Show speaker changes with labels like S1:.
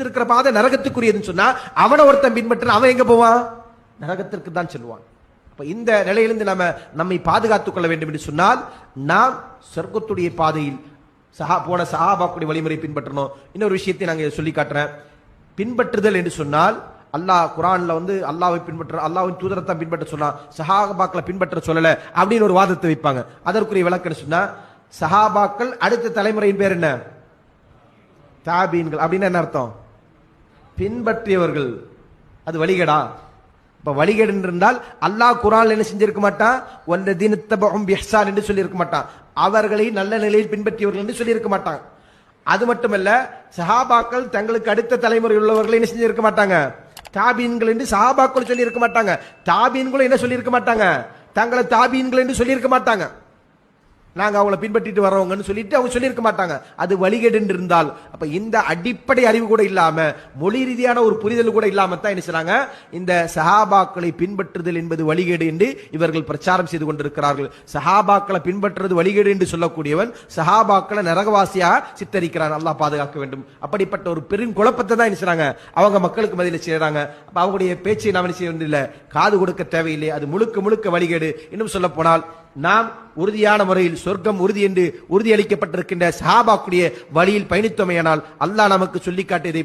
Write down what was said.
S1: இருக்கிற பாதை நரகத்துக்குரியதுன்னு சொன்னா அவனை ஒருத்தன் பின்பற்ற அவன் எங்க போவான்? நரகத்திற்கு தான் செல்வான். அப்ப இந்த நிலையிலிருந்து நம்மை பாதுகாத்துக் கொள்ள வேண்டும் என்று சொன்னால் நாம் சொர்க்கத்துடைய பாதையில் போன சஹாபாக்குடைய வழிமுறை பின்பற்றணும். இன்னொரு விஷயத்தை நாங்க சொல்லி காட்டுறேன். பின்பற்றுதல் என்று சொன்னால் அல்லாஹ் குர்ஆன்ல அல்லாஹ்வை பின்பற்ற, அல்லாஹ்வின் தூதரத்தை பின்பற்ற சொன்னா சஹாபாக்களை பின்பற்ற சொல்லல அப்படின்னு ஒரு வாதத்தை வைப்பாங்க. அதற்குரிய விளக்கம் சொன்னா சஹாபாக்கள் அடுத்த தலைமுறையின் பேர் என்ன? தாபீன்கள். அப்படின்னு என்ன அர்த்தம்? பின்பற்றியவர்கள். அது வழிகேடா? இப்ப வழிகேடு இருந்தால் அல்லாஹ் குர்ஆன்ல என்ன செஞ்சிருக்க மாட்டான்? வல்லதீன தபஉம் பிஹ்சான் என்று சொல்லி இருக்க மாட்டான். அவர்களை நல்ல நிலையில் பின்பற்றியவர்கள் என்று சொல்லி இருக்க மாட்டாங்க. அது மட்டுமல்ல, சஹாபாக்கள் தங்களுக்கு அடுத்த தலைமுறை உள்ளவர்களை என்ன செஞ்சிருக்க மாட்டாங்க? தாபீன்கள் என்று சஹாபாக்கள் சொல்லி இருக்க மாட்டாங்க. தாபீன்களும் என்ன சொல்லி இருக்க மாட்டாங்க? தங்களை தாபீன்கள் என்று சொல்லி இருக்க மாட்டாங்க. நாங்க அவங்கள பின்பற்றிட்டு வர்றவங்கன்னு சொல்லிட்டு அவங்க சொல்லியிருக்க மாட்டாங்க. அது வழிகேடு இருந்தால், அப்ப இந்த அடிப்படை அறிவு கூட இல்லாம, மொழி ரீதியான ஒரு புரிதல் கூட இல்லாம தான் என்ன செய்றாங்க? இந்த சஹாபாக்களை பின்பற்றுதல் என்பது வழிகேடு என்று இவர்கள் பிரச்சாரம் செய்து கொண்டிருக்கிறார்கள். சஹாபாக்களை பின்பற்றுறது வழிகேடு என்று சொல்லக்கூடியவன் சஹாபாக்களை நரகவாசியாக சித்தரிக்கிறான். அல்லாஹ் பாதுகாக்க வேண்டும். அப்படிப்பட்ட ஒரு பெரும் குழப்பத்தை தான் என்ன செய்றாங்க? அவங்க மக்களுக்கு மத்தியில் செய்யறாங்க. அப்ப அவங்களுடைய பேச்சை நாம் என்ன செய்ய வேண்டியதில்லை, காது கொடுக்க தேவையில்லை. அது முழுக்க முழுக்க வழிகேடு. இன்னும் சொல்ல போனால் நாம் உறுதியான முறையில் சொர்க்கம் உறுதி என்று உறுதியளிக்கப்பட்டிருக்கின்ற சஹாபாக்குடைய வழியில் பயணித்தோமையானால் அல்லாஹ் நமக்கு சொல்லிக்காட்டியதை